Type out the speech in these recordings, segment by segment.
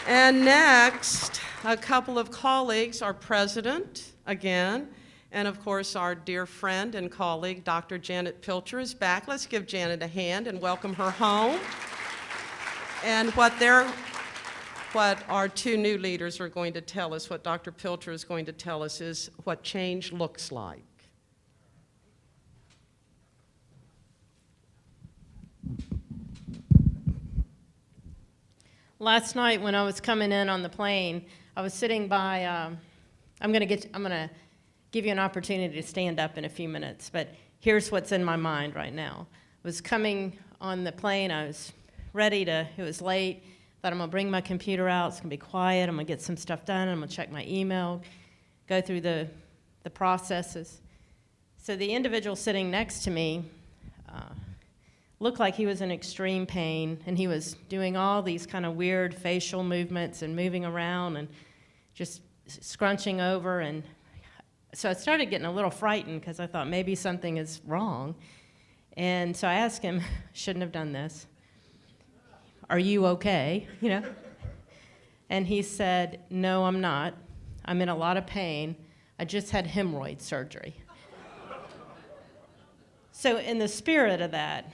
And next, a couple of colleagues, our president, again, and of course our dear friend and colleague, Dr. Janet Pilcher is back. Let's give Janet a hand and welcome her home. And what our two new leaders are going to tell us, what Dr. Pilcher is going to tell us, is what change looks like. Last night when I was coming in on the plane, I was sitting by, I'm going to give you an opportunity to stand up in a few minutes, but here's what's in my mind right now. I was coming on the plane, I was ready to, it was late, thought I'm going to bring my computer out, it's going to be quiet, I'm going to get some stuff done, I'm going to check my email, go through the processes. So the individual sitting next to me looked like he was in extreme pain, and he was doing all these kind of weird facial movements and moving around and just scrunching over. And so I started getting a little frightened because I thought maybe something is wrong. And so I asked him, shouldn't have done this. Are you okay? You know? And he said, no, I'm not. I'm in a lot of pain. I just had hemorrhoid surgery. So in the spirit of that,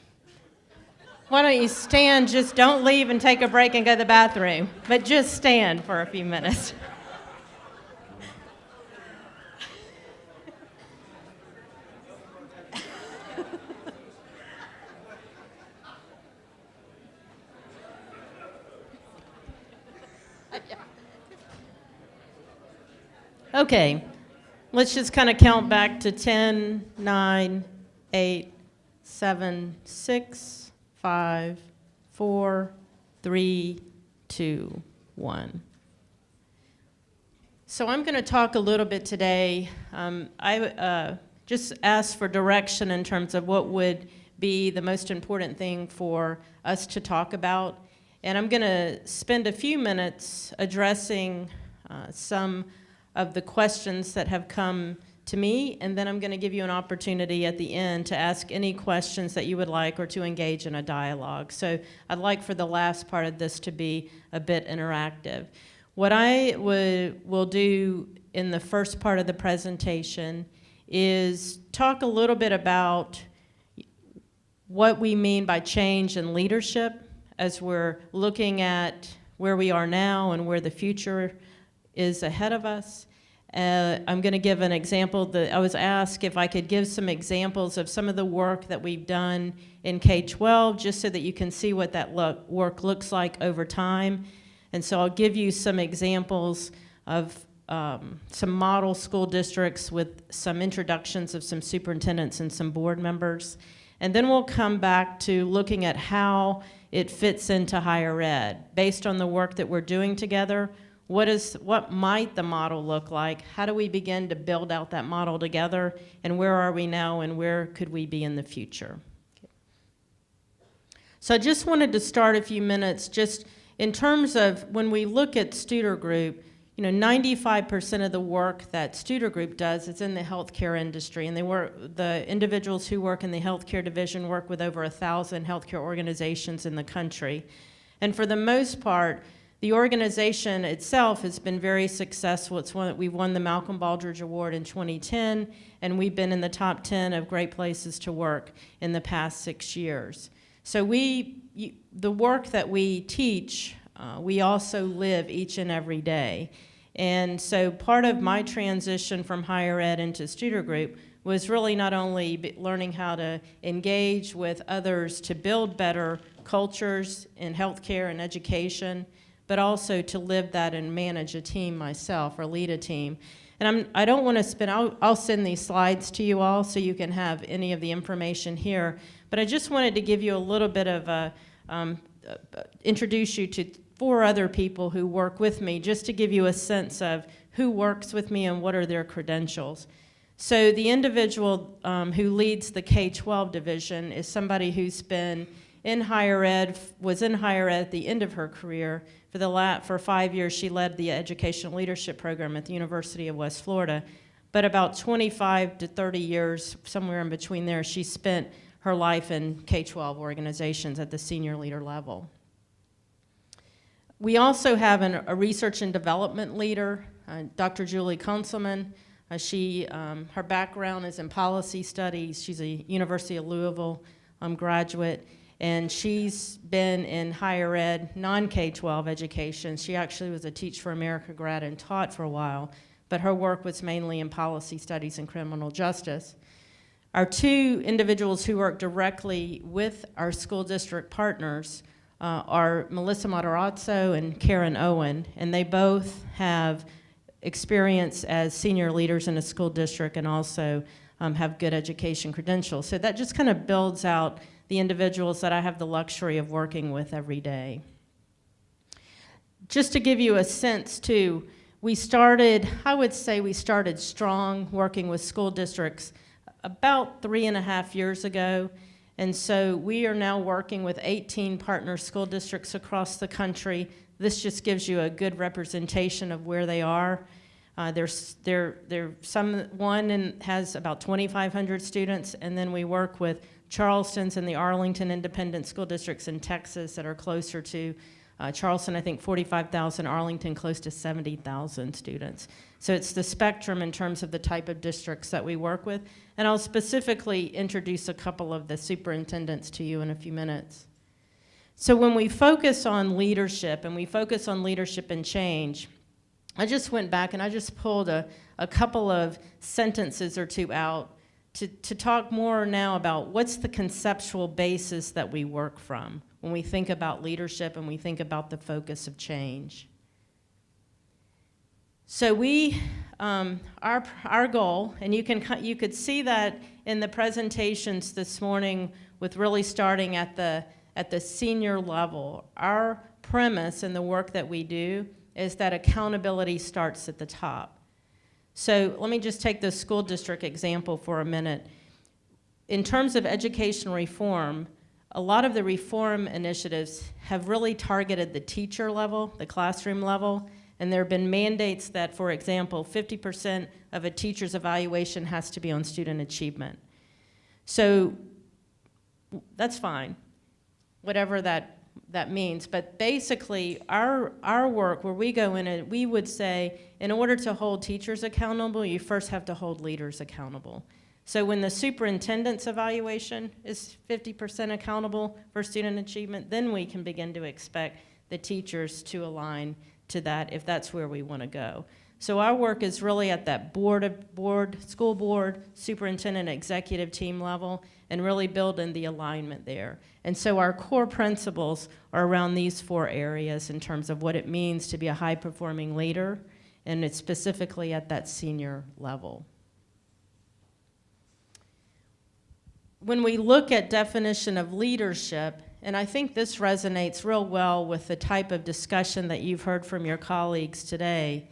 why don't you stand, just don't leave and take a break and go to the bathroom, but just stand for a few minutes. Okay, let's just kind of count back to 10, 9, 8, 7, 6, 5, 4, 3, 2, 1. So I'm going to talk a little bit today. I just asked for direction in terms of what would be the most important thing for us to talk about. And I'm going to spend a few minutes addressing some of the questions that have come to me, and then I'm going to give you an opportunity at the end to ask any questions that you would like or to engage in a dialogue. So I'd like for the last part of this to be a bit interactive. What I will do in the first part of the presentation is talk a little bit about what we mean by change and leadership as we're looking at where we are now and where the future is ahead of us. I'm going to give an example. I was asked if I could give some examples of some of the work that we've done in K-12, just so that you can see what that work looks like over time. And so I'll give you some examples of some model school districts with some introductions of some superintendents and some board members. And then we'll come back to looking at how it fits into higher ed. Based on the work that we're doing together, what might the model look like? How do we begin to build out that model together? And where are we now and where could we be in the future? Okay. So I just wanted to start a few minutes just in terms of when we look at Studer Group, 95% of the work that Studer Group does is in the healthcare industry, and the individuals who work in the healthcare division work with over 1,000 healthcare organizations in the country. And for the most part, the organization itself has been very successful. We've won the Malcolm Baldrige Award in 2010, and we've been in the top 10 of great places to work in the past 6 years. So the work that we teach, we also live each and every day. And so part of my transition from higher ed into Studer Group was really not only learning how to engage with others to build better cultures in healthcare and education, but also to live that and manage a team myself or lead a team. And I don't want to I'll send these slides to you all so you can have any of the information here, but I just wanted to give you a little bit of introduce you to 4 other people who work with me, just to give you a sense of who works with me and what are their credentials. So the individual who leads the K-12 division is somebody who's been in higher ed, was in higher ed at the end of her career. For 5 years, she led the educational leadership program at the University of West Florida. But about 25 to 30 years, somewhere in between there, she spent her life in K-12 organizations at the senior leader level. We also have a research and development leader, Dr. Julie Kunselman. Her background is in policy studies. She's a University of Louisville graduate, and she's been in higher ed, non-K-12 education. She actually was a Teach for America grad and taught for a while, but her work was mainly in policy studies and criminal justice. Our two individuals who work directly with our school district partners are Melissa Matarazzo and Karen Owen, and they both have experience as senior leaders in a school district and also have good education credentials. So that just kind of builds out the individuals that I have the luxury of working with every day. Just to give you a sense too, I would say we started strong working with school districts about 3.5 years ago. And so we are now working with 18 partner school districts across the country. This just gives you a good representation of where they are. One has about 2,500 students, and then we work with Charleston's and the Arlington Independent School Districts in Texas that are closer to Charleston, I think 45,000, Arlington close to 70,000 students. So it's the spectrum in terms of the type of districts that we work with. And I'll specifically introduce a couple of the superintendents to you in a few minutes. So when we focus on leadership and we focus on leadership and change, I just went back and I just pulled a couple of sentences or two out to talk more now about what's the conceptual basis that we work from when we think about leadership and we think about the focus of change. So our goal, and you could see that in the presentations this morning with really starting at the senior level. Our premise in the work that we do is that accountability starts at the top. So let me just take the school district example for a minute. In terms of education reform, a lot of the reform initiatives have really targeted the teacher level, the classroom level, and there have been mandates that, for example, 50% of a teacher's evaluation has to be on student achievement. So that's fine, whatever that means. But basically, our work, where we go in and we would say, in order to hold teachers accountable, you first have to hold leaders accountable. So when the superintendent's evaluation is 50% accountable for student achievement, then we can begin to expect the teachers to align to that if that's where we want to go. So our work is really at that school board, superintendent, executive team level, and really building the alignment there. And so our core principles are around these 4 areas in terms of what it means to be a high-performing leader, and it's specifically at that senior level. When we look at definition of leadership, and I think this resonates real well with the type of discussion that you've heard from your colleagues today,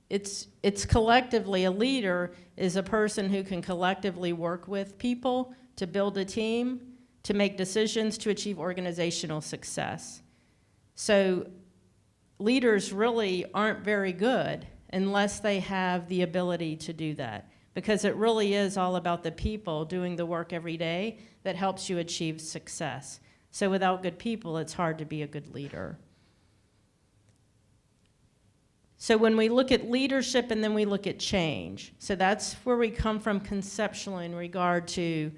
it's collectively, a leader is a person who can collectively work with people to build a team, to make decisions, to achieve organizational success. So leaders really aren't very good unless they have the ability to do that, because it really is all about the people doing the work every day that helps you achieve success. So without good people, it's hard to be a good leader. So when we look at leadership and then we look at change, so that's where we come from conceptually in regard to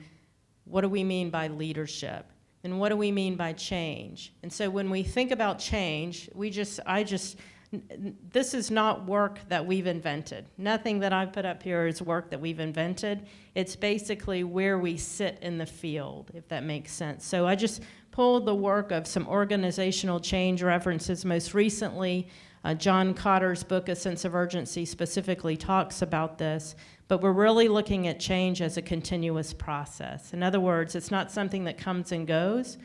what do we mean by leadership and what do we mean by change. And so when we think about change, this is not work that we've invented. Nothing that I've put up here is work that we've invented. It's basically where we sit in the field, if that makes sense. So I just pulled the work of some organizational change references. Most recently, John Cotter's book, A Sense of Urgency, specifically talks about this, but we're really looking at change as a continuous process. In other words, it's not something that comes and goes,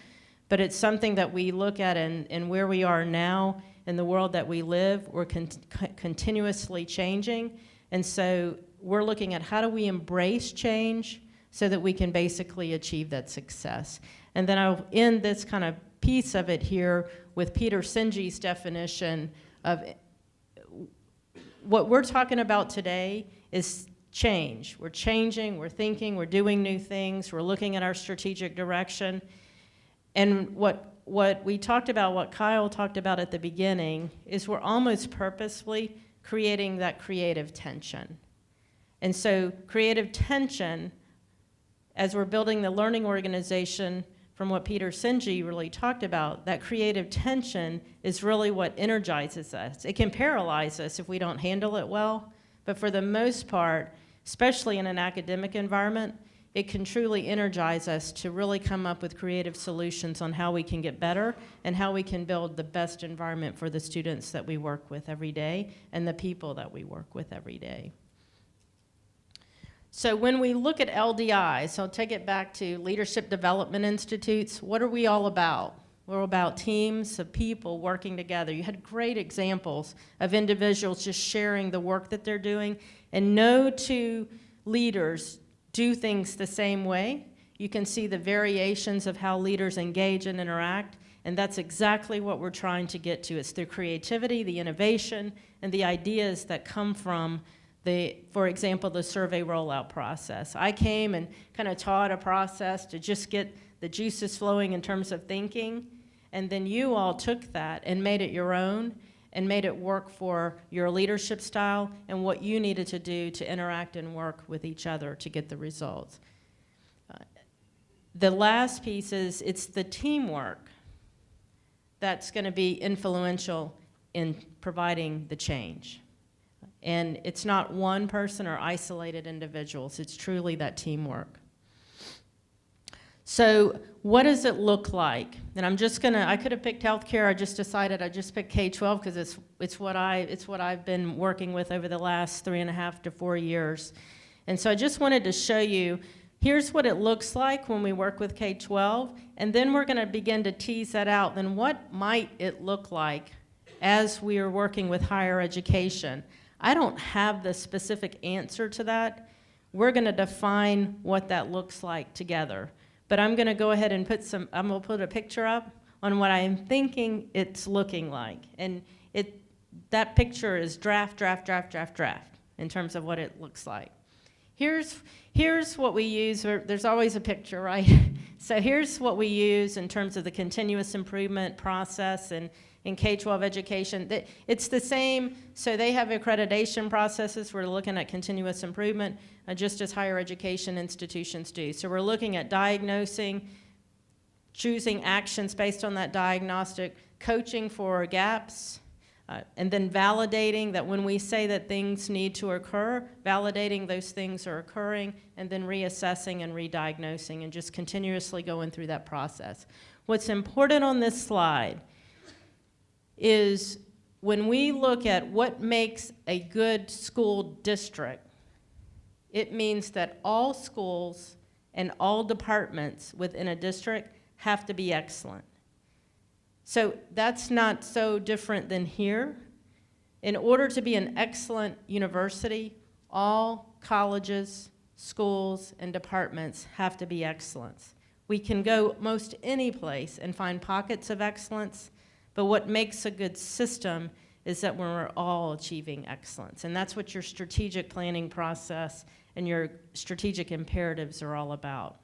but it's something that we look at in where we are now, in the world that we live. We're continuously changing, and so we're looking at how do we embrace change so that we can basically achieve that success. And then I'll end this kind of piece of it here with Peter Singe's definition of what we're talking about today is change. We're changing, we're thinking, we're doing new things, we're looking at our strategic direction. And what what we talked about, what Kyle talked about at the beginning, is we're almost purposefully creating that creative tension. And so creative tension, as we're building the learning organization, from what Peter Sinji really talked about, that creative tension is really what energizes us. It can paralyze us if we don't handle it well, but for the most part, especially in an academic environment, it can truly energize us to really come up with creative solutions on how we can get better and how we can build the best environment for the students that we work with every day and the people that we work with every day. So when we look at LDI, so I'll take it back to Leadership Development Institutes, what are we all about? We're about teams of people working together. You had great examples of individuals just sharing the work that they're doing, and no two leaders do things the same way. You can see the variations of how leaders engage and interact, and that's exactly what we're trying to get to. It's the creativity, the innovation, and the ideas that come from for example, the survey rollout process. I came and kind of taught a process to just get the juices flowing in terms of thinking, and then you all took that and made it your own and made it work for your leadership style and what you needed to do to interact and work with each other to get the results. The last piece is it's the teamwork that's going to be influential in providing the change. And it's not one person or isolated individuals. It's truly that teamwork. So what does it look like? And I could have picked healthcare. I just decided I just picked K-12 because it's what I've been working with over the last 3.5 to 4 years. And so I just wanted to show you, here's what it looks like when we work with K-12, and then we're going to begin to tease that out. Then what might it look like as we are working with higher education? I don't have the specific answer to that. We're going to define what that looks like together. But I'm going to go ahead and I'm going to put a picture up on what I'm thinking it's looking like. And that picture is draft in terms of what it looks like. Here's what we use. There's always a picture, right? So here's what we use in terms of the continuous improvement process and in K-12 education. It's the same, so they have accreditation processes. We're looking at continuous improvement, just as higher education institutions do. So we're looking at diagnosing, choosing actions based on that diagnostic, coaching for gaps, and then validating that when we say that things need to occur, validating those things are occurring, and then reassessing and re-diagnosing, and just continuously going through that process. What's important on this slide is when we look at what makes a good school district, it means that all schools and all departments within a district have to be excellent. So that's not so different than here. In order to be an excellent university, all colleges, schools, and departments have to be excellent. We can go most any place and find pockets of excellence, but what makes a good system is that when we're all achieving excellence. And that's what your strategic planning process and your strategic imperatives are all about.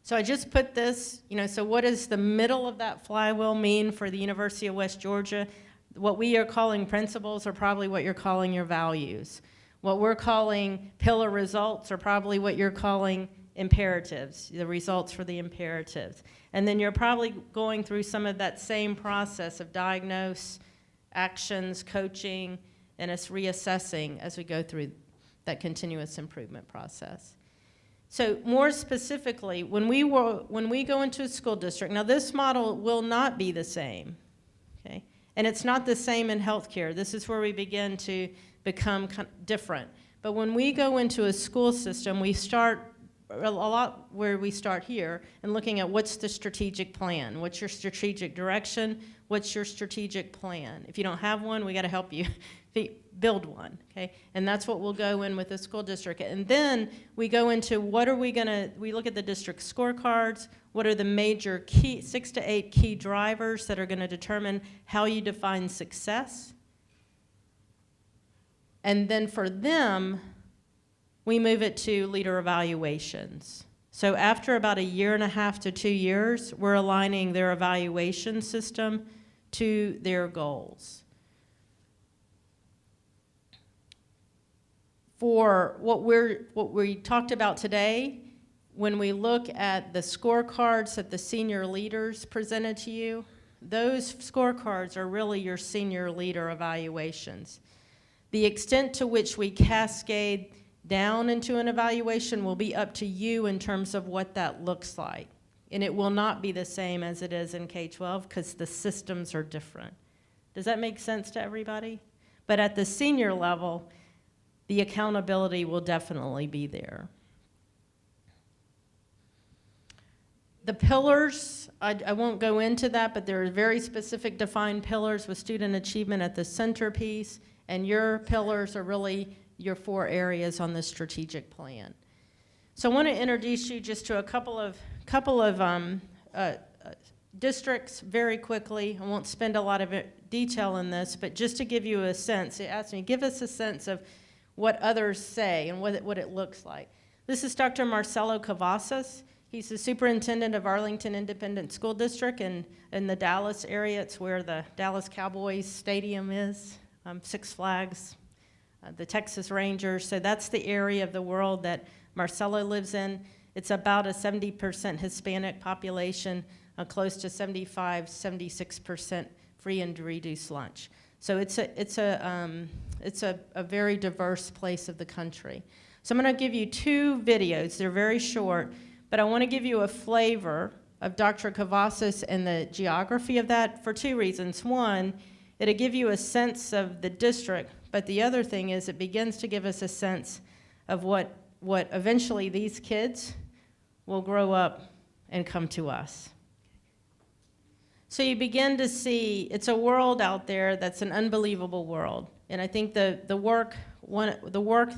So I just put this, so what does the middle of that flywheel mean for the University of West Georgia? What we are calling principles are probably what you're calling your values. What we're calling pillar results are probably what you're calling imperatives, the results for the imperatives. And then you're probably going through some of that same process of diagnose, actions, coaching, and us reassessing as we go through that continuous improvement process. So more specifically, when we go into a school district, now this model will not be the same, okay? And it's not the same in healthcare. This is where we begin to become different. But when we go into a school system, we start a lot where we start here and looking at what's the strategic plan, what's your strategic direction, what's your strategic plan. If you don't have one, we got to help you build one, okay? And that's what we'll go in with the school district. And then we go into we look at the district scorecards, what are the major 6 to 8 key drivers that are going to determine how you define success. And then for them, we move it to leader evaluations. So after about 1.5 to 2 years, we're aligning their evaluation system to their goals. For what we talked about today, when we look at the scorecards that the senior leaders presented to you, those scorecards are really your senior leader evaluations. The extent to which we cascade down into an evaluation will be up to you in terms of what that looks like. And it will not be the same as it is in K-12 because the systems are different. Does that make sense to everybody? But at the senior level, the accountability will definitely be there. The pillars, I won't go into that, but there are very specific defined pillars with student achievement at the centerpiece, and your pillars are really your 4 areas on the strategic plan. So I want to introduce you just to a couple of districts very quickly. I won't spend a lot of detail in this, but just to give you a sense, it asked me, give us a sense of what others say and what it looks like. This is Dr. Marcelo Cavazos. He's the superintendent of Arlington Independent School District in the Dallas area. It's where the Dallas Cowboys Stadium is, Six Flags, the Texas Rangers. So that's the area of the world that Marcelo lives in. It's about a 70% Hispanic population, close to 76% free and reduced lunch. So it's a very diverse place of the country. So I'm going to give you 2 videos. They're very short, but I want to give you a flavor of Dr. Cavazos and the geography of that for 2 reasons. One, it'll give you a sense of the district, but the other thing is it begins to give us a sense of what eventually these kids will grow up and come to us. So you begin to see it's a world out there that's an unbelievable world. And I think the work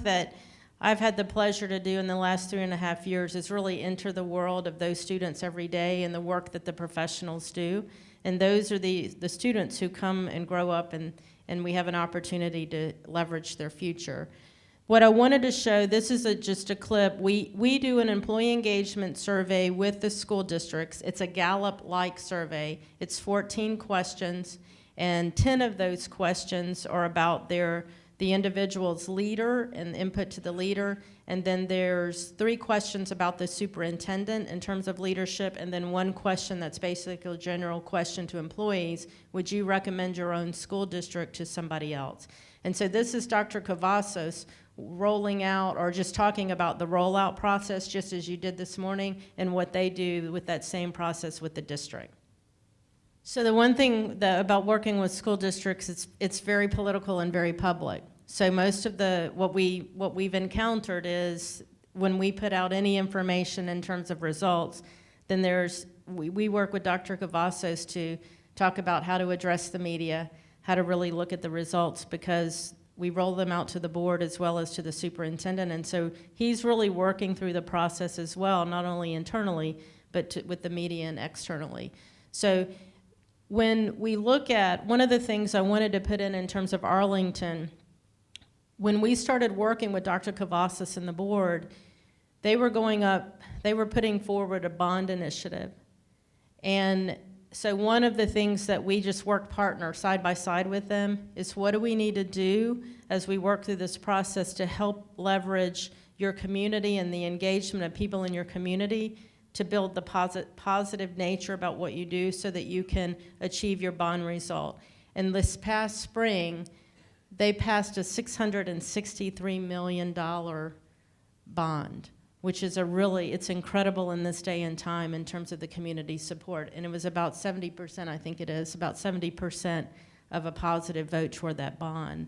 that I've had the pleasure to do in the last 3.5 years is really enter the world of those students every day and the work that the professionals do. And those are the students who come and grow up and we have an opportunity to leverage their future. What I wanted to show, this is just a clip. We do an employee engagement survey with the school districts. It's a Gallup-like survey. It's 14 questions, and 10 of those questions are about the individual's leader and input to the leader, and then there's 3 questions about the superintendent in terms of leadership, and then 1 question that's basically a general question to employees. Would you recommend your own school district to somebody else? And so this is Dr. Cavazos rolling out or just talking about the rollout process, just as you did this morning, and what they do with that same process with the district. So the one thing about working with school districts, it's very political and very public. So most of what we've encountered is when we put out any information in terms of results, then we work with Dr. Cavazos to talk about how to address the media, how to really look at the results, because we roll them out to the board as well as to the superintendent. And so he's really working through the process as well, not only internally, but with the media and externally. So when we look at, one of the things I wanted to put in terms of Arlington, when we started working with Dr. Cavazos and the board, they were putting forward a bond initiative. And so one of the things that we just work partner side by side with them is what do we need to do as we work through this process to help leverage your community and the engagement of people in your community to build the positive nature about what you do so that you can achieve your bond result. And this past spring, they passed a $663 million bond, which is it's incredible in this day and time in terms of the community support. And it was about 70%, I think it is, about 70% of a positive vote toward that bond.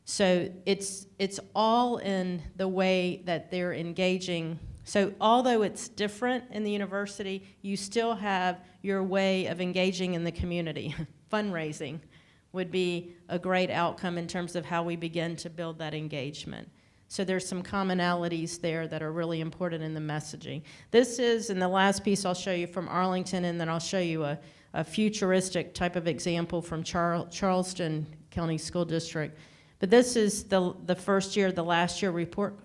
So it's all in the way that they're engaging. So although it's different in the university, you still have your way of engaging in the community. Fundraising would be a great outcome in terms of how we begin to build that engagement. So there's some commonalities there that are really important in the messaging. This is, and the last piece I'll show you from Arlington, and then I'll show you a futuristic type of example from Charleston County School District. But this is the first year, the last year report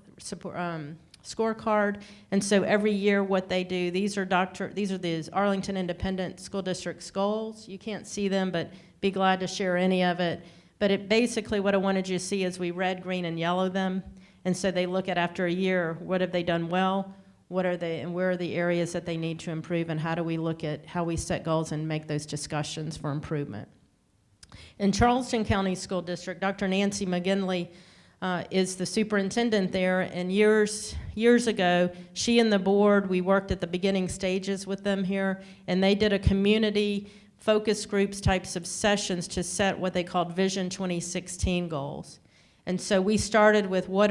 scorecard. And so every year what they do, these are the Arlington Independent School District's goals. You can't see them, but be glad to share any of it. But it basically, what I wanted you to see is we red, green, and yellow them. And so they look at after a year, what have they done well? What are they, and where are the areas that they need to improve, and how do we look at how we set goals and make those discussions for improvement? In Charleston County School District, Dr. Nancy McGinley is the superintendent there, and years ago, she and the board, we worked at the beginning stages with them here, and they did a community focus groups types of sessions to set what they called Vision 2016 goals. And so we started with what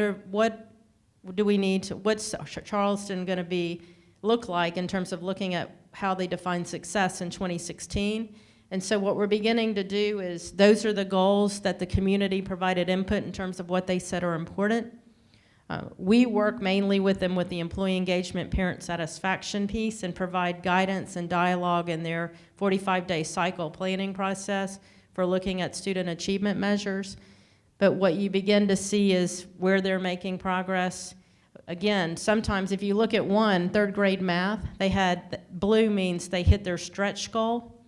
do we need to, what's Charleston going to look like in terms of looking at how they define success in 2016. And so what we're beginning to do is, those are the goals that the community provided input in terms of what they said are important. We work mainly with them with the employee engagement, parent satisfaction piece, and provide guidance and dialogue in their 45-day cycle planning process for looking at student achievement measures. But what you begin to see is where they're making progress. Again, sometimes if you look at third grade math, they had, blue means they hit their stretch goal,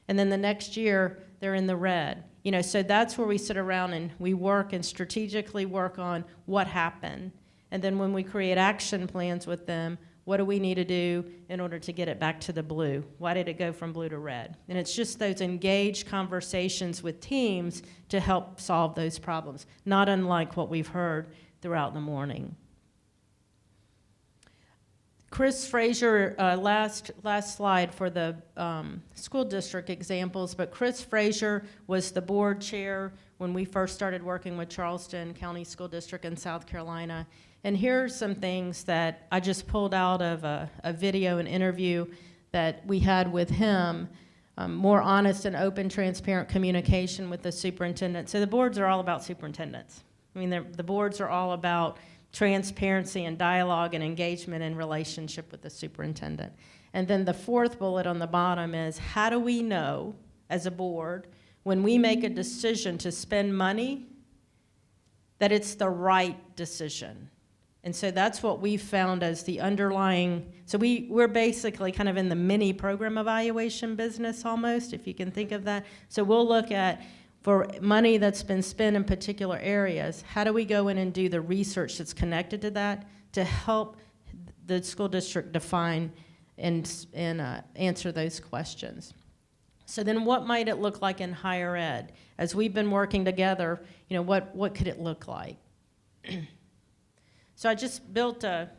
and then the next year they're in the red. You know, so that's where we sit around and we work and strategically work on what happened. And then when we create action plans with them, what do we need to do in order to get it back to the blue? Why did it go from blue to red? And it's just those engaged conversations with teams to help solve those problems, not unlike what we've heard throughout the morning. Chris Frazier, last slide for the school district examples, but Chris Frazier was the board chair when we first started working with Charleston County School District in South Carolina. And here are some things that I just pulled out of a video and interview that we had with him, more honest and open, transparent communication with the superintendent. So the boards are all about superintendents. I mean, the boards are all about transparency and dialogue and engagement and relationship with the superintendent. And then the fourth bullet on the bottom is, how do we know as a board when we make a decision to spend money that it's the right decision? And so that's what we found as the underlying, so we're basically kind of in the mini program evaluation business almost, if you can think of that. So we'll look at, for money that's been spent in particular areas, how do we go in and do the research that's connected to that to help the school district define and answer those questions? So then what might it look like in higher ed? As we've been working together, you know, what could it look like? So I just built it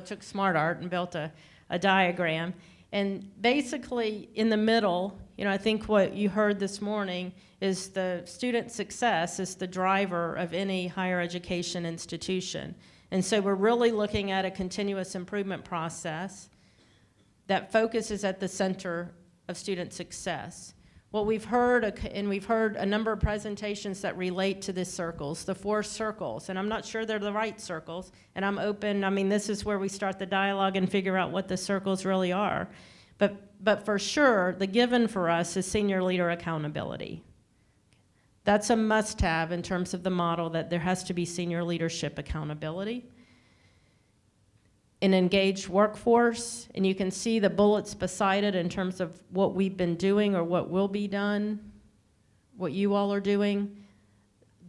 took smart art and built a diagram. And basically in the middle, you know, I think what you heard this morning is the student success is the driver of any higher education institution. And so we're really looking at a continuous improvement process that focuses at the center of student success. What we've heard, and we've heard a number of presentations that relate to the circles, the 4 circles, and I'm not sure they're the right circles, and I'm open. I mean, this is where we start the dialogue and figure out what the circles really are. But for sure, the given for us is senior leader accountability. That's a must-have in terms of the model, that there has to be senior leadership accountability. An engaged workforce, and you can see the bullets beside it in terms of what we've been doing or what will be done, what you all are doing.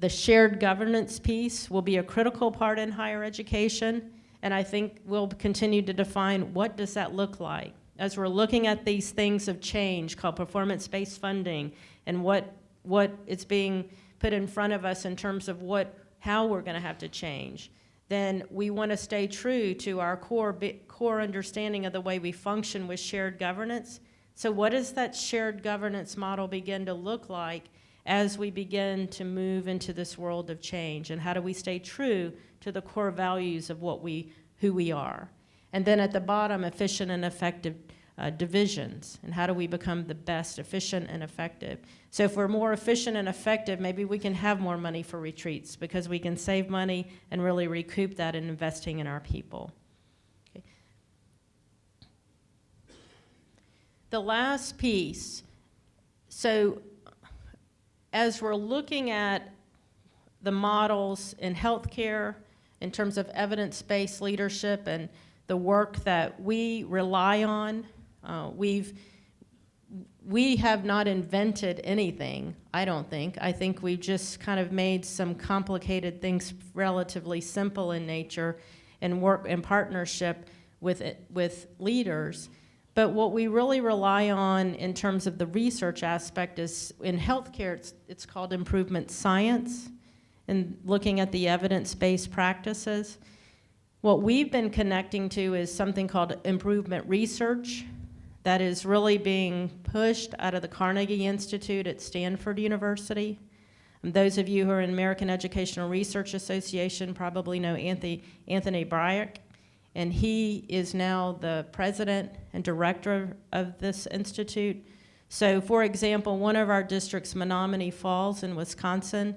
The shared governance piece will be a critical part in higher education, and I think we'll continue to define what does that look like. As we're looking at these things of change called performance-based funding and what is being put in front of us in terms of how we're going to have to change, then we want to stay true to our core understanding of the way we function with shared governance. So what does that shared governance model begin to look like as we begin to move into this world of change? And how do we stay true to the core values of who we are? And then at the bottom, efficient and effective divisions. And how do we become the best efficient and effective? So if we're more efficient and effective, maybe we can have more money for retreats because we can save money and really recoup that in investing in our people. Okay. The last piece, so as we're looking at the models in healthcare, in terms of evidence-based leadership and the work that we rely on. We have not invented anything, I don't think. I think we've just kind of made some complicated things relatively simple in nature and work in partnership with leaders. But what we really rely on in terms of the research aspect is, in healthcare, it's called improvement science, and looking at the evidence-based practices. What we've been connecting to is something called improvement research that is really being pushed out of the Carnegie Institute at Stanford University. And those of you who are in American Educational Research Association probably know Anthony Bryack, and he is now the president and director of this institute. So, for example, one of our districts, Menominee Falls in Wisconsin,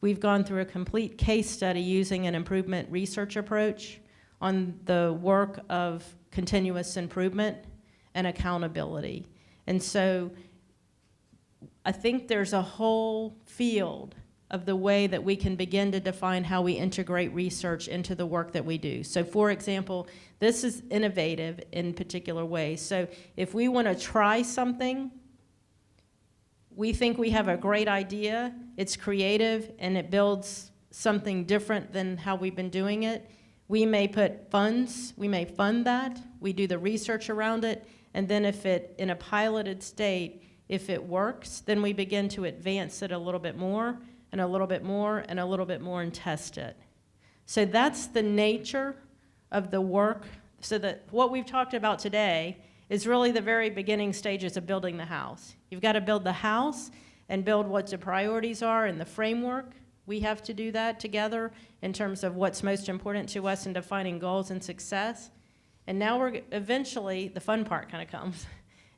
we've gone through a complete case study using an improvement research approach on the work of continuous improvement and accountability. And so I think there's a whole field of the way that we can begin to define how we integrate research into the work that we do. So for example, this is innovative in particular ways. So if we want to try something, we think we have a great idea, it's creative, and it builds something different than how we've been doing it, we may put funds, we may fund that, we do the research around it, and then if it, in a piloted state, if it works, then we begin to advance it a little bit more, and a little bit more, and a little bit more, and test it. So that's the nature of the work. So that what we've talked about today is really the very beginning stages of building the house. You've got to build the house and build what the priorities are and the framework. We have to do that together in terms of what's most important to us in defining goals and success. And now we're eventually, the fun part kind of comes,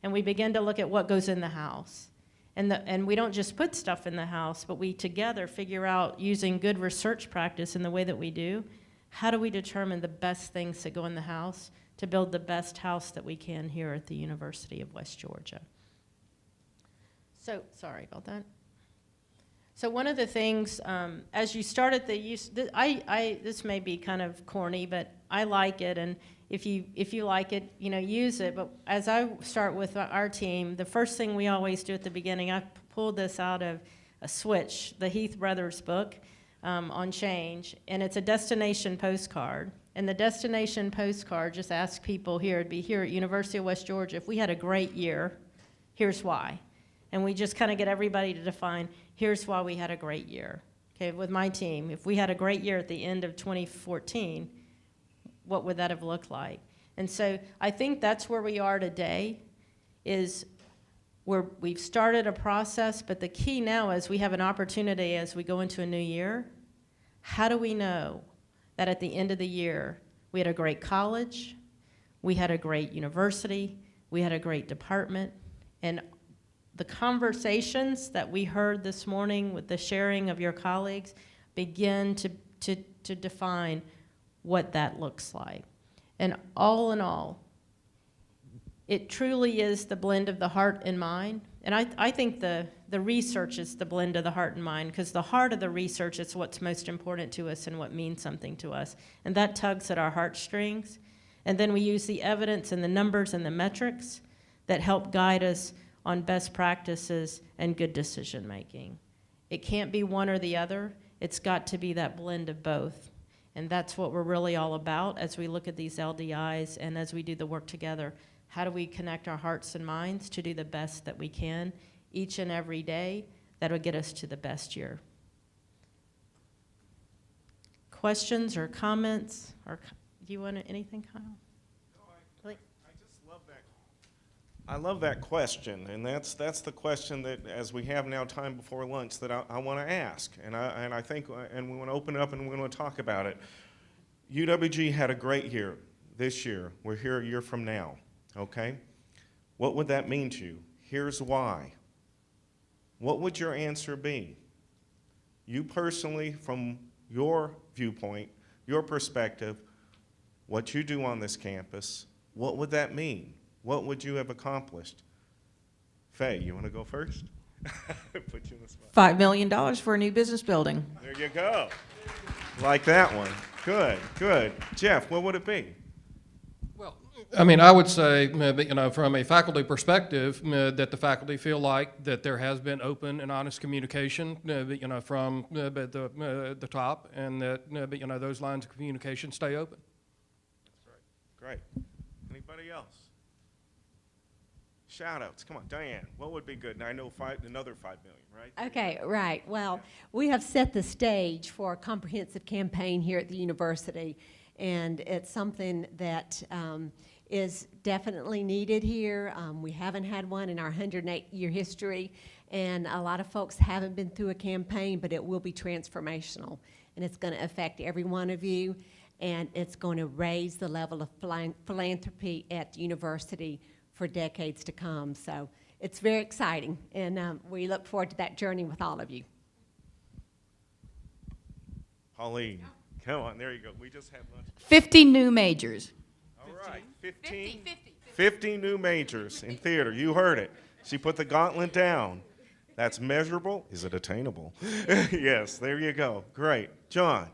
and we begin to look at what goes in the house. And we don't just put stuff in the house, but we together figure out, using good research practice in the way that we do, how do we determine the best things that go in the house to build the best house that we can here at the University of West Georgia. So, sorry about that. So one of the things, as you started the use, this may be kind of corny, but I like it, and if you like it, use it. But as I start with our team, the first thing we always do at the beginning, I pulled this out of a Switch, the Heath Brothers book on change, and it's a destination postcard. And the destination postcard just asks people here, it'd be here at University of West Georgia, if we had a great year, here's why. And we just kind of get everybody to define, here's why we had a great year. Okay, with my team, if we had a great year at the end of 2014, what would that have looked like? And so I think that's where we are today, is we've started a process, but the key now is we have an opportunity as we go into a new year. How do we know that at the end of the year, we had a great college, we had a great university, we had a great department, and the conversations that we heard this morning with the sharing of your colleagues begin to define what that looks like. And all in all, it truly is the blend of the heart and mind. And I think the research is the blend of the heart and mind, because the heart of the research is what's most important to us and what means something to us. And that tugs at our heartstrings. And then we use the evidence and the numbers and the metrics that help guide us on best practices and good decision making. It can't be one or the other. It's got to be that blend of both. And that's what we're really all about as we look at these LDIs and as we do the work together. How do we connect our hearts and minds to do the best that we can each and every day that'll get us to the best year? Questions or comments? Or do you want anything, Kyle? No, I just love that. I love that question, and that's the question that, as we have now time before lunch, that I want to ask, and I think, and we want to open it up and we want to talk about it. UWG had a great year this year. We're here a year from now, okay? What would that mean to you? Here's why. What would your answer be? You personally, from your viewpoint, your perspective, what you do on this campus, what would that mean? What would you have accomplished? Faye, you want to go first? Put you in the spot. $5 million for a new business building. There you go. Like that one. Good, good. Jeff, what would it be? Well, I mean, I would say, from a faculty perspective, that the faculty feel like that there has been open and honest communication, from the top, and that, those lines of communication stay open. That's right. Great. Anybody else? Shout-outs. Come on, Diane, what would be good? And I know another 5 million, right? Okay, right. Well, we have set the stage for a comprehensive campaign here at the university, and it's something that is definitely needed here. We haven't had one in our 108-year history, and a lot of folks haven't been through a campaign, but it will be transformational, and it's going to affect every one of you, and it's going to raise the level of philanthropy at the university for decades to come. So it's very exciting, and we look forward to that journey with all of you. Pauline, come on, there you go. We just had lunch. 50 new majors. All right, 50 new majors in theater. You heard it. She put the gauntlet down. That's measurable. Is it attainable? Yes, there you go. Great. John.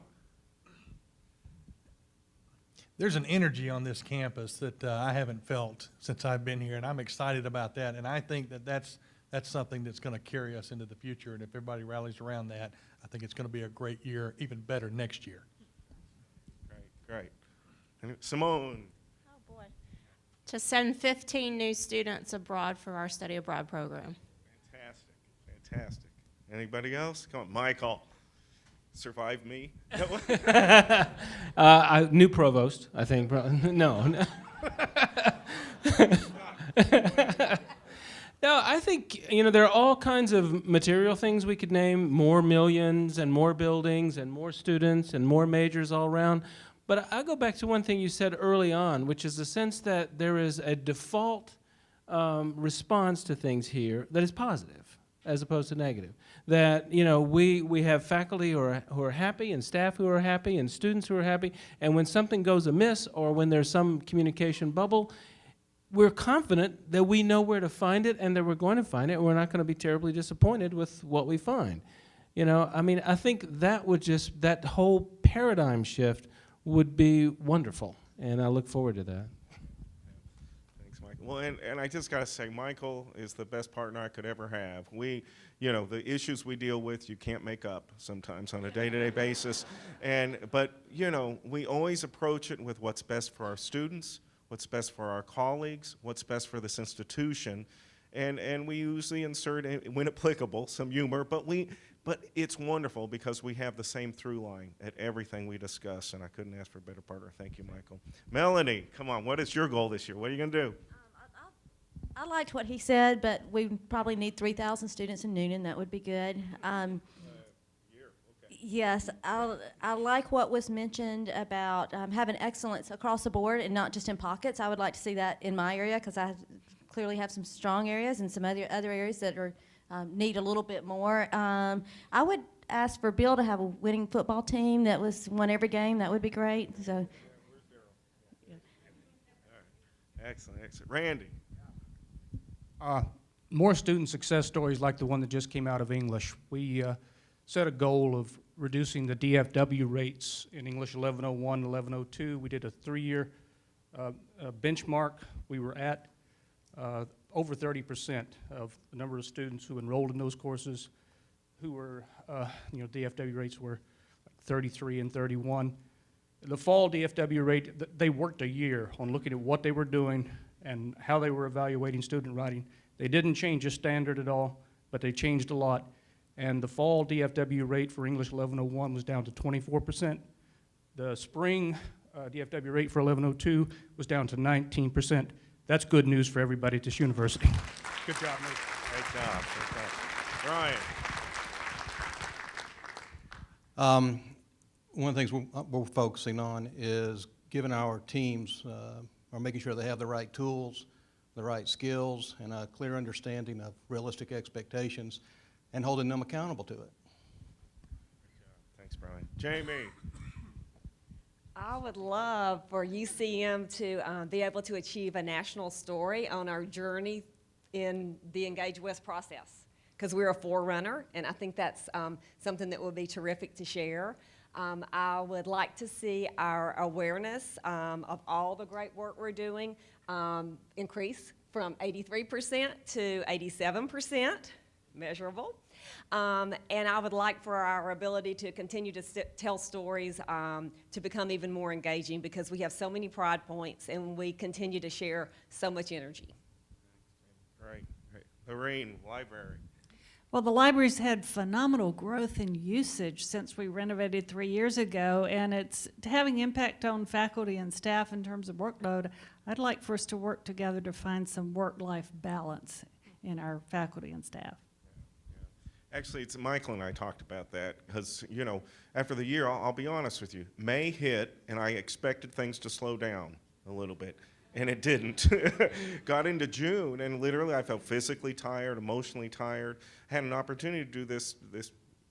There's an energy on this campus that I haven't felt since I've been here, and I'm excited about that. And I think that that's something that's going to carry us into the future. And if everybody rallies around that, I think it's going to be a great year, even better next year. Great. And Simone. Oh, boy. To send 15 new students abroad for our study abroad program. Fantastic. Anybody else? Come on, Michael. Survive me? New provost, I think. No. No, I think, there are all kinds of material things we could name, more millions and more buildings and more students and more majors all around. But I go back to one thing you said early on, which is the sense that there is a default response to things here that is positive as opposed to negative. That, we have faculty who are happy and staff who are happy and students who are happy, and when something goes amiss or when there's some communication bubble, we're confident that we know where to find it and that we're going to find it, and we're not going to be terribly disappointed with what we find. I think that whole paradigm shift would be wonderful, and I look forward to that. Thanks, Michael. Well, and I just got to say, Michael is the best partner I could ever have. The issues we deal with, you can't make up sometimes on a day-to-day basis. But we always approach it with what's best for our students, what's best for our colleagues, what's best for this institution. And we usually insert, when applicable, some humor, but it's wonderful because we have the same through line at everything we discuss, and I couldn't ask for a better partner. Thank you, Michael. Melanie, come on, what is your goal this year? What are you going to do? I liked what he said, but we probably need 3,000 students in Noonan. That would be good. Yes, I like what was mentioned about having excellence across the board and not just in pockets. I would like to see that in my area because I clearly have some strong areas and some other areas that are need a little bit more. I would ask for Bill to have a winning football team that won every game. That would be great. So. Yeah. Excellent. Randy. More student success stories like the one that just came out of English. We set a goal of reducing the DFW rates in English 1101 and 1102. We did a 3-year benchmark. We were at over 30% of the number of students who enrolled in those courses who were, DFW rates were 33 and 31. The fall DFW rate, they worked a year on looking at what they were doing and how they were evaluating student writing. They didn't change the standard at all, but they changed a lot. And the fall DFW rate for English 1101 was down to 24%. The spring DFW rate for 1102 was down to 19%. That's good news for everybody at this university. Good job, Nate. Great job. Brian. One of the things we're focusing on is giving our teams or making sure they have the right tools, the right skills, and a clear understanding of realistic expectations and holding them accountable to it. Thanks, Brian. Jamie. I would love for UCM to be able to achieve a national story on our journey in the Engage West process, because we're a forerunner, and I think that's something that will be terrific to share. I would like to see our awareness of all the great work we're doing increase from 83% to 87%, measurable. And I would like for our ability to continue to tell stories to become even more engaging, because we have so many pride points and we continue to share so much energy. Great. Lorraine, library. Well, the library's had phenomenal growth in usage since we renovated 3 years ago, and it's having impact on faculty and staff in terms of workload. I'd like for us to work together to find some work-life balance in our faculty and staff. Actually, it's Michael and I talked about that because, you know, after the year, I'll be honest with you, May hit and I expected things to slow down a little bit, and it didn't. Got into June and literally I felt physically tired, emotionally tired. Had an opportunity to do this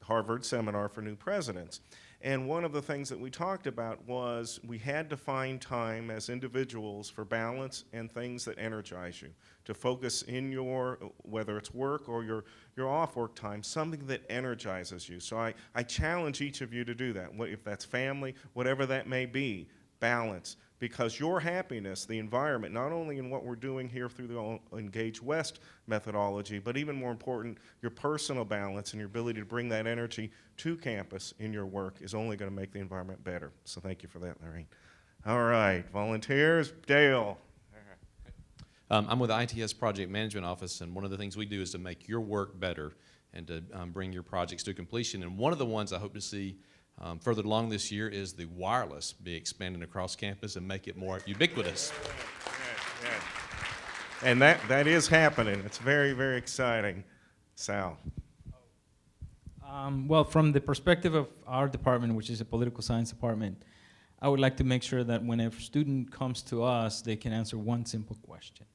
Harvard seminar for new presidents. And one of the things that we talked about was we had to find time as individuals for balance and things that energize you, to focus in your, whether it's work or your off work time, something that energizes you. So I challenge each of you to do that. If that's family, whatever that may be, balance. Because your happiness, the environment, not only in what we're doing here through the Engage West methodology, but even more important, your personal balance and your ability to bring that energy to campus in your work is only going to make the environment better. So thank you for that, Lorraine. All right, volunteers, Dale. I'm with the ITS Project Management Office, and one of the things we do is to make your work better and to bring your projects to completion. And one of the ones I hope to see further along this year is the wireless be expanded across campus and make it more ubiquitous. Yeah. And that is happening. It's very, very exciting. Sal. Well, from the perspective of our department, which is a political science department, I would like to make sure that whenever a student comes to us, they can answer one simple question.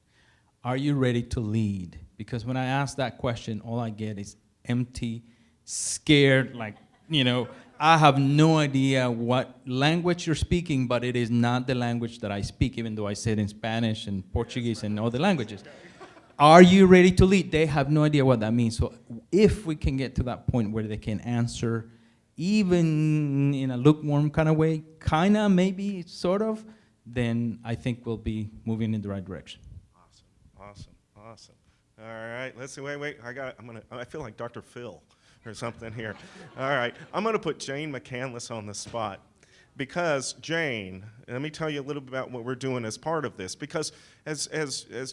Are you ready to lead? Because when I ask that question, all I get is empty, scared, like, you know, I have no idea what language you're speaking, but it is not the language that I speak, even though I say it in Spanish and Portuguese and other languages. Are you ready to lead? They have no idea what that means. So if we can get to that point where they can answer, even in a lukewarm kind of way, kind of, maybe, sort of, then I think we'll be moving in the right direction. Awesome. All right, let's see, wait, I feel like Dr. Phil or something here. All right, I'm going to put Jane McCandless on the spot because Jane, let me tell you a little bit about what we're doing as part of this, because as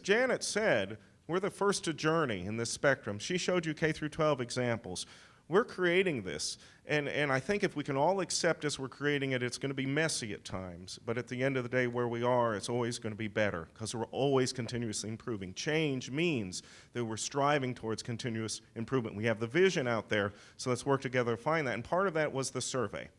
Janet said, we're the first to journey in this spectrum. She showed you K through 12 examples. We're creating this, and I think if we can all accept as we're creating it, it's going to be messy at times, but at the end of the day, where we are, it's always going to be better, because we're always continuously improving. Change means that we're striving towards continuous improvement. We have the vision out there, so let's work together to find that, and part of that was the survey.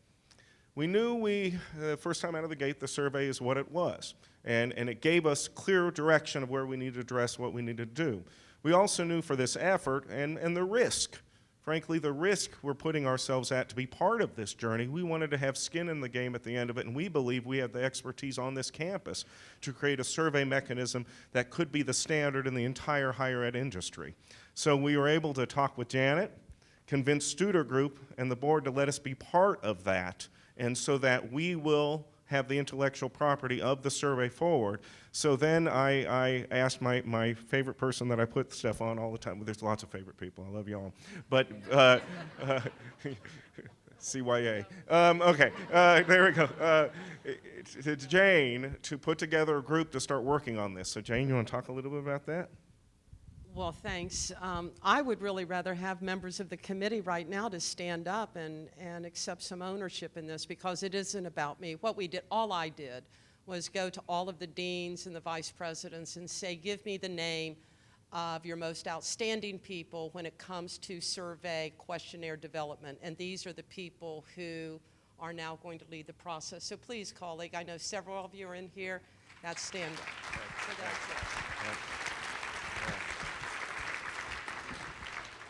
We knew first time out of the gate, the survey is what it was, and it gave us clear direction of where we need to address what we need to do. We also knew for this effort and the risk, frankly, the risk we're putting ourselves at to be part of this journey, we wanted to have skin in the game at the end of it, and we believe we have the expertise on this campus to create a survey mechanism that could be the standard in the entire higher ed industry. So we were able to talk with Janet, convince Studer Group and the board to let us be part of that, and so that we will have the intellectual property of the survey forward. So then I asked my favorite person that I put stuff on all the time. Well, there's lots of favorite people. I love you all. But CYA. Okay, there we go. It's Jane to put together a group to start working on this. So Jane, you want to talk a little bit about that? Well, thanks. I would really rather have members of the committee right now to stand up and accept some ownership in this, because it isn't about me. What we did, all I did, was go to all of the deans and the vice presidents and say, give me the name of your most outstanding people when it comes to survey questionnaire development. And these are the people who are now going to lead the process. So please, colleague, I know several of you are in here. That's stand up. So that's it.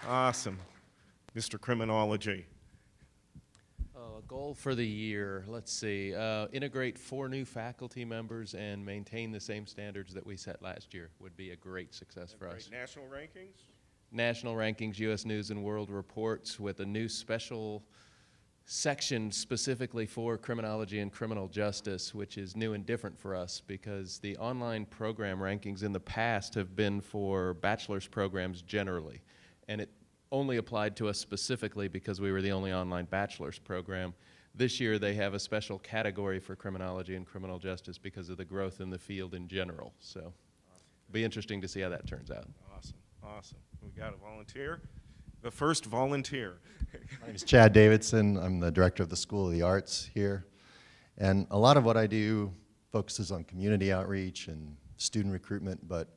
Awesome. Mr. Criminology. A goal for the year, let's see, integrate 4 new faculty members and maintain the same standards that we set last year would be a great success for us. National rankings? National rankings, U.S. News and World Reports with a new special section specifically for criminology and criminal justice, which is new and different for us because the online program rankings in the past have been for bachelor's programs generally, and it only applied to us specifically because we were the only online bachelor's program. This year they have a special category for criminology and criminal justice because of the growth in the field in general. So it'll be interesting to see how that turns out. Awesome, awesome. We got a volunteer. The first volunteer. My name is Chad Davidson. I'm the director of the School of the Arts here. And a lot of what I do focuses on community outreach and student recruitment, but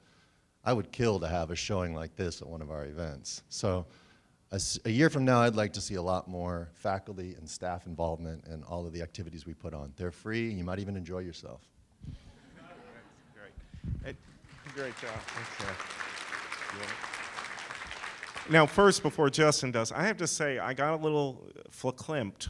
I would kill to have a showing like this at one of our events. So a year from now, I'd like to see a lot more faculty and staff involvement in all of the activities we put on. They're free, and you might even enjoy yourself. Great. Hey, great job. Thanks, Now, first, before Justin does, I have to say I got a little verklempt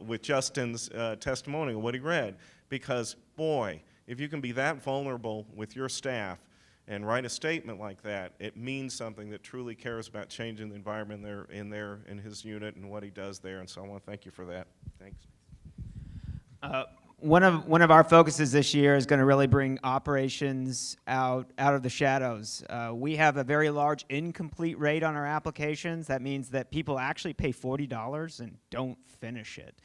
with Justin's testimonial, what he read, because, boy, if you can be that vulnerable with your staff and write a statement like that, it means something that truly cares about changing the environment in his unit and what he does there, and so I want to thank you for that. Thanks. One of our focuses this year is going to really bring operations out of the shadows. We have a very large incomplete rate on our applications. That means that people actually pay $40 and don't finish it.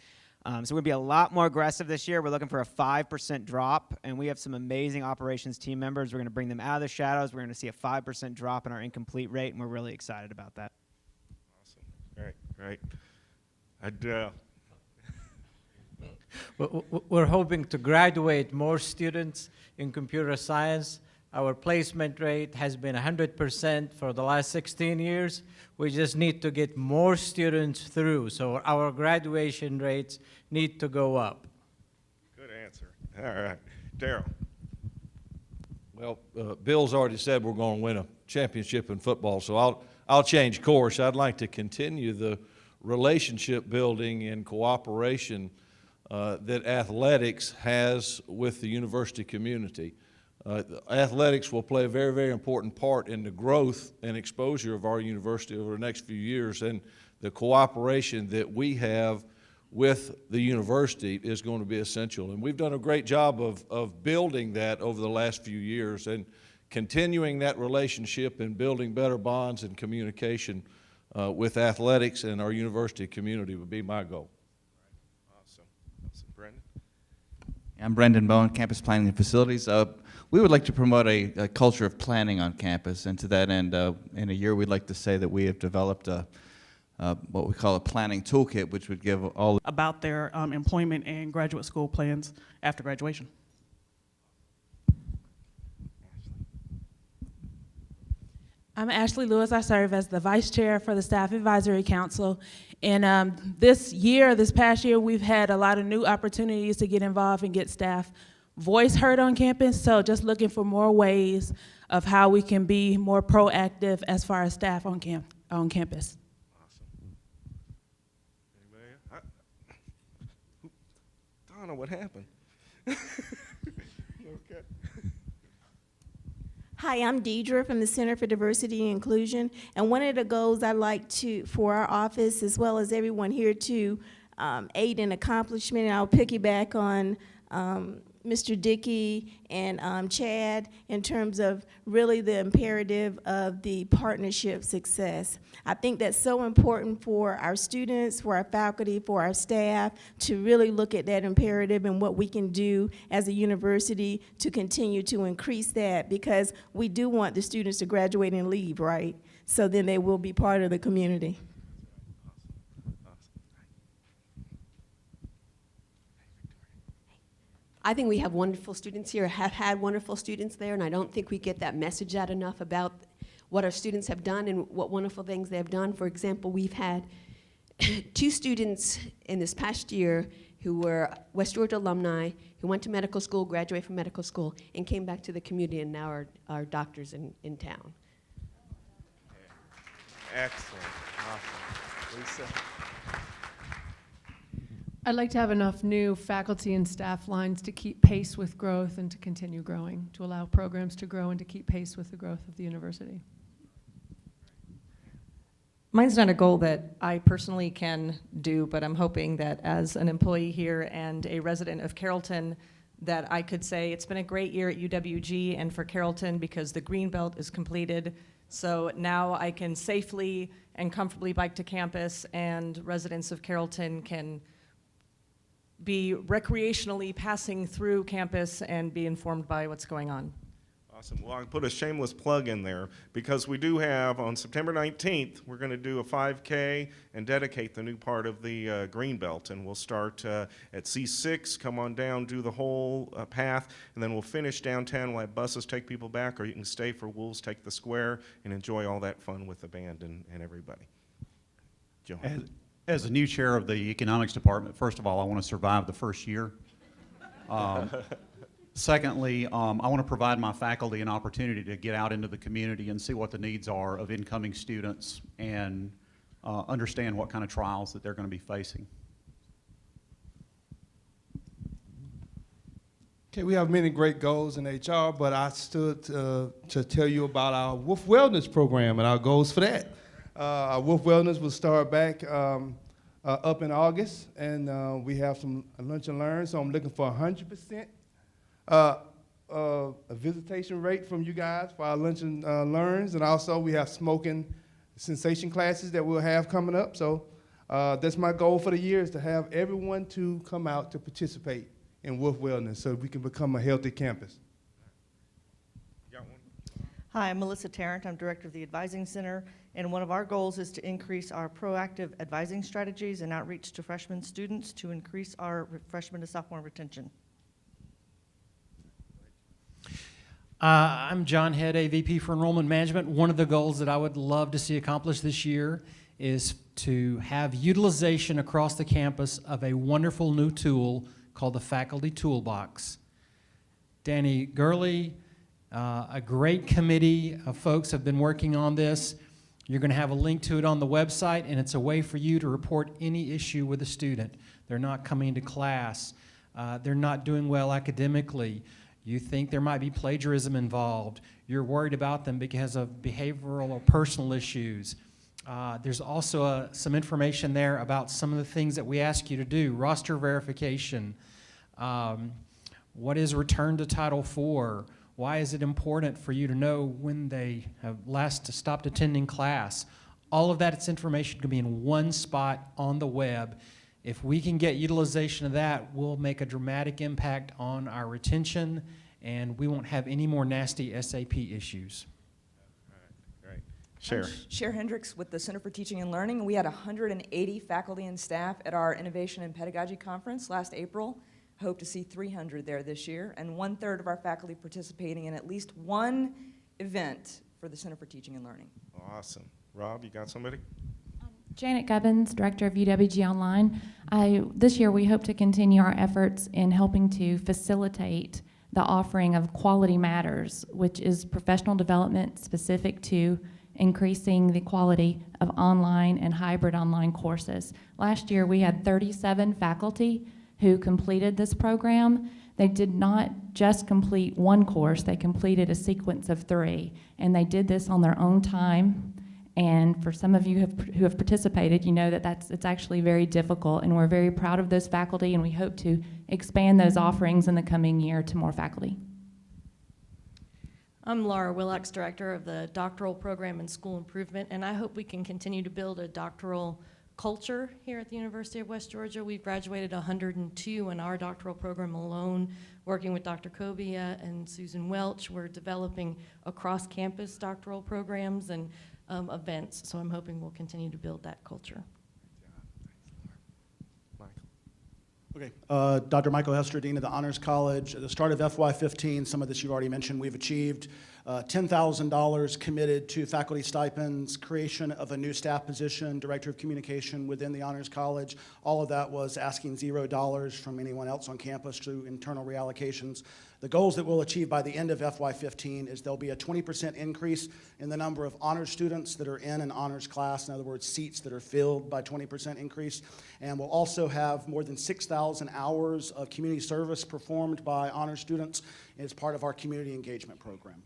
So we're going to be a lot more aggressive this year. We're looking for a 5% drop, and we have some amazing operations team members. We're going to bring them out of the shadows. We're going to see a 5% drop in our incomplete rate, and we're really excited about that. Awesome. Great, great. We're hoping to graduate more students in computer science. Our placement rate has been 100% for the last 16 years. We just need to get more students through, so our graduation rates need to go up. Good answer. All right. Daryl. Well, Bill's already said we're going to win a championship in football, so I'll change course. I'd like to continue the relationship building and cooperation that athletics has with the university community. Athletics will play a very, very important part in the growth and exposure of our university over the next few years, and the cooperation that we have with the university is going to be essential. And we've done a great job of building that over the last few years, and continuing that relationship and building better bonds and communication with athletics and our university community would be my goal. Awesome. Awesome. Brendan? I'm Brendan Bowen, Campus Planning and Facilities. We would like to promote a culture of planning on campus, and to that end, in a year we'd like to say that we have developed what we call a planning toolkit, which would give all about their employment and graduate school plans after graduation. I'm Ashley Lewis. I serve as the Vice Chair for the Staff Advisory Council. And this past year, we've had a lot of new opportunities to get involved and get staff voice heard on campus. So just looking for more ways of how we can be more proactive as far as staff on campus. Awesome. Anybody? Donna, what happened? Okay. Hi, I'm Deidre from the Center for Diversity and Inclusion, and one of the goals I'd like for our office, as well as everyone here, to aid in accomplishment, and I'll piggyback on Mr. Dickey and Chad in terms of really the imperative of the partnership success. I think that's so important for our students, for our faculty, for our staff, to really look at that imperative and what we can do as a university to continue to increase that, because we do want the students to graduate and leave, right? So then they will be part of the community. I think we have wonderful students here, have had wonderful students there, and I don't think we get that message out enough about what our students have done and what wonderful things they have done. For example, we've had 2 students in this past year who were West Georgia alumni, who went to medical school, graduated from medical school, and came back to the community and now are doctors in town. Excellent. Awesome. Lisa? I'd like to have enough new faculty and staff lines to keep pace with growth and to continue growing, to allow programs to grow and to keep pace with the growth of the university. Mine's not a goal that I personally can do, but I'm hoping that as an employee here and a resident of Carrollton, that I could say it's been a great year at UWG and for Carrollton because the Greenbelt is completed. So now I can safely and comfortably bike to campus, and residents of Carrollton can be recreationally passing through campus and be informed by what's going on. Awesome. Well, I put a shameless plug in there because we do have, on September 19th, we're going to do a 5K and dedicate the new part of the Greenbelt. And we'll start at C6, come on down, do the whole path, and then we'll finish downtown. We'll have buses take people back, or you can stay for Wolves Take the Square and enjoy all that fun with the band and everybody. Johan. As the new chair of the economics department, first of all, I want to survive the first year. Secondly, I want to provide my faculty an opportunity to get out into the community and see what the needs are of incoming students and understand what kind of trials that they're going to be facing. Okay, we have many great goals in HR, but I stood to tell you about our Wolf Wellness program and our goals for that. Our Wolf Wellness will start back up in August, and we have some lunch and learn, so I'm looking for 100% a visitation rate from you guys for our lunch and learns, and also we have smoking cessation classes that we'll have coming up. So that's my goal for the year, is to have everyone to come out to participate in Wolf Wellness so we can become a healthy campus. Hi, I'm Melissa Tarrant. I'm director of the Advising Center, and one of our goals is to increase our proactive advising strategies and outreach to freshman students to increase our freshman to sophomore retention. I'm John Head, AVP for Enrollment Management. One of the goals that I would love to see accomplished this year is to have utilization across the campus of a wonderful new tool called the Faculty Toolbox. Danny Gurley, a great committee of folks have been working on this. You're going to have a link to it on the website, and it's a way for you to report any issue with a student. They're not coming to class. They're not doing well academically. You think there might be plagiarism involved. You're worried about them because of behavioral or personal issues. There's also some information there about some of the things that we ask you to do. Roster verification. What is return to Title IV? Why is it important for you to know when they have last stopped attending class? All of that, it's information can be in one spot on the web. If we can get utilization of that, we'll make a dramatic impact on our retention, and we won't have any more nasty SAP issues. Great. Cher. Cher Hendricks with the Center for Teaching and Learning. We had 180 faculty and staff at our Innovation and Pedagogy Conference last April. I hope to see 300 there this year, and 1/3 of our faculty participating in at least one event for the Center for Teaching and Learning. Awesome. Rob, you got somebody? Janet Gubbins, Director of UWG Online. This year we hope to continue our efforts in helping to facilitate the offering of Quality Matters, which is professional development specific to increasing the quality of online and hybrid online courses. Last year we had 37 faculty who completed this program. They did not just complete one course, they completed a sequence of 3, and they did this on their own time. And for some of you who have participated, you know that it's actually very difficult, and we're very proud of those faculty, and we hope to expand those offerings in the coming year to more faculty. I'm Laura Willocks, Director of the Doctoral Program in School Improvement, and I hope we can continue to build a doctoral culture here at the University of West Georgia. We've graduated 102 in our doctoral program alone, working with Dr. Kobia and Susan Welch. We're developing across campus doctoral programs and events, so I'm hoping we'll continue to build that culture. Okay, Dr. Michael Hester, Dean of the Honors College. At the start of FY15, some of this you've already mentioned, we've achieved $10,000 committed to faculty stipends, creation of a new staff position, Director of Communication within the Honors College. All of that was asking $0 from anyone else on campus through internal reallocations. The goals that we'll achieve by the end of FY15 is there'll be a 20% increase in the number of honors students that are in an honors class, in other words, seats that are filled by 20% increase. And we'll also have more than 6,000 hours of community service performed by honors students as part of our community engagement program.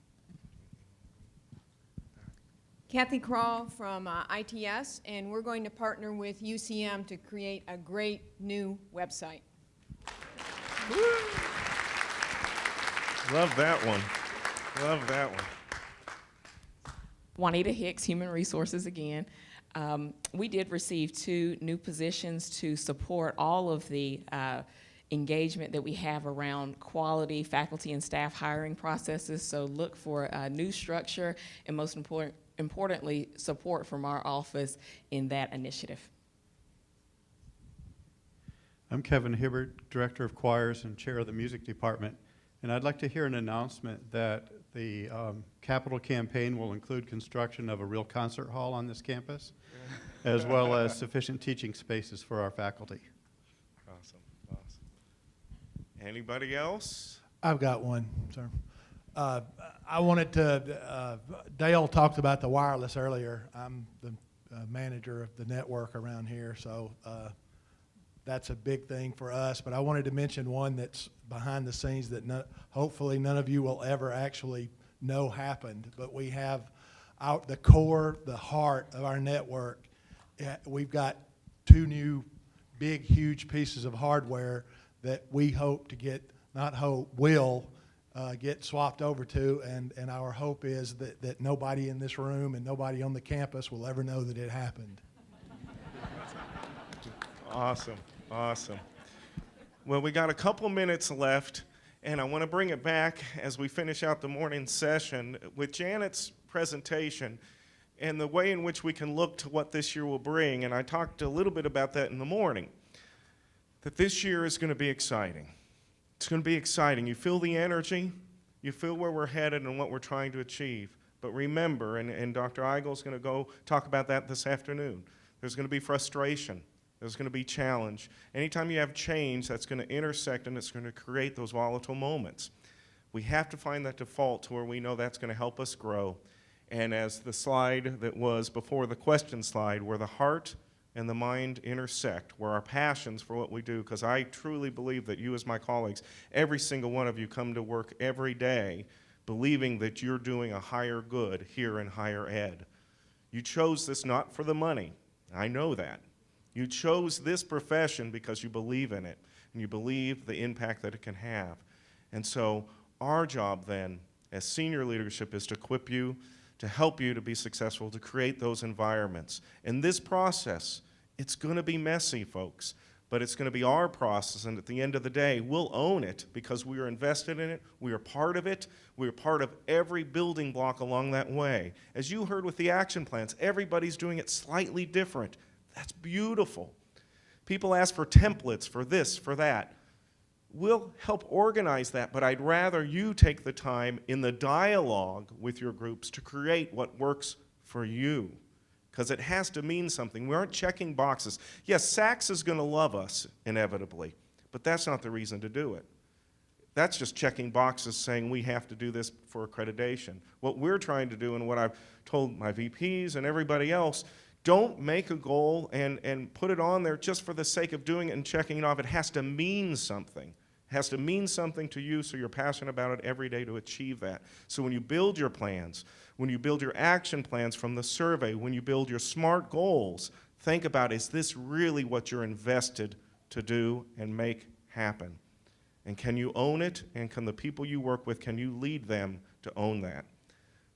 Kathy Crawl from ITS, and we're going to partner with UCM to create a great new website. Love that one. Love that one. Juanita Hicks, Human Resources again. We did receive 2 new positions to support all of the engagement that we have around quality faculty and staff hiring processes. So look for a new structure and most importantly, support from our office in that initiative. I'm Kevin Hibbert, Director of Choirs and Chair of the Music Department, and I'd like to hear an announcement that the capital campaign will include construction of a real concert hall on this campus, as well as sufficient teaching spaces for our faculty. Awesome, awesome. Anybody else? I've got one, sir. I wanted to, Dale talked about the wireless earlier. I'm the manager of the network around here, so that's a big thing for us. But I wanted to mention one that's behind the scenes that hopefully none of you will ever actually know happened. But we have the core, the heart of our network. We've got 2 new big, huge pieces of hardware that we hope to get, not hope, will get swapped over to, and our hope is that nobody in this room and nobody on the campus will ever know that it happened. Awesome, awesome. Well, we got a couple minutes left, and I want to bring it back as we finish out the morning session with Janet's presentation and the way in which we can look to what this year will bring. And I talked a little bit about that in the morning, that this year is going to be exciting. It's going to be exciting. You feel the energy, you feel where we're headed and what we're trying to achieve. But remember, and Dr. Eigel's going to go talk about that this afternoon, there's going to be frustration. There's going to be challenge. Anytime you have change, that's going to intersect and it's going to create those volatile moments. We have to find that default to where we know that's going to help us grow. And as the slide that was before the question slide, where the heart and the mind intersect, where our passions for what we do, because I truly believe that you as my colleagues, every single one of you come to work every day believing that you're doing a higher good here in higher ed. You chose this not for the money. I know that. You chose this profession because you believe in it, and you believe the impact that it can have. And so our job then, as senior leadership, is to equip you, to help you to be successful, to create those environments. And this process, it's going to be messy, folks, but it's going to be our process, and at the end of the day, we'll own it because we are invested in it, we are part of it, we are part of every building block along that way. As you heard with the action plans, everybody's doing it slightly different. That's beautiful. People ask for templates, for this, for that. We'll help organize that, but I'd rather you take the time in the dialogue with your groups to create what works for you, because it has to mean something. We aren't checking boxes. Yes, SACS is going to love us, inevitably, but that's not the reason to do it. That's just checking boxes saying we have to do this for accreditation. What we're trying to do, and what I've told my VPs and everybody else, don't make a goal and put it on there just for the sake of doing it and checking it off. It has to mean something. It has to mean something to you, so you're passionate about it every day to achieve that. So when you build your plans, when you build your action plans from the survey, when you build your SMART goals, think about, is this really what you're invested to do and make happen? And can you own it? And can the people you work with, can you lead them to own that?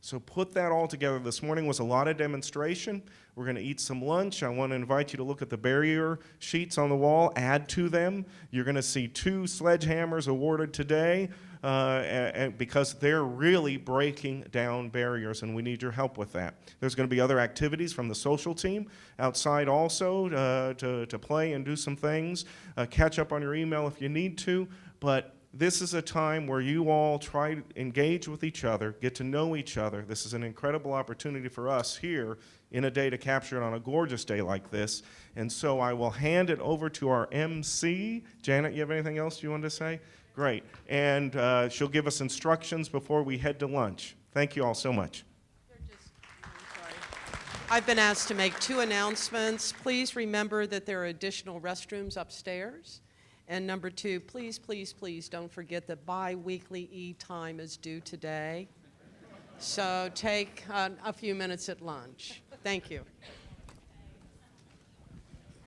So put that all together. This morning was a lot of demonstration. We're going to eat some lunch. I want to invite you to look at the barrier sheets on the wall, add to them. You're going to see 2 sledgehammers awarded today because they're really breaking down barriers, and we need your help with that. There's going to be other activities from the social team outside also to play and do some things. Catch up on your email if you need to, but this is a time where you all try to engage with each other, get to know each other. This is an incredible opportunity for us here in a day to capture it on a gorgeous day like this. And so I will hand it over to our MC. Janet, you have anything else you want to say? Great. And she'll give us instructions before we head to lunch. Thank you all so much. I've been asked to make 2 announcements. Please remember that there are additional restrooms upstairs. And number 2, please, please, please don't forget that bi-weekly e-time is due today. So take a few minutes at lunch. Thank you.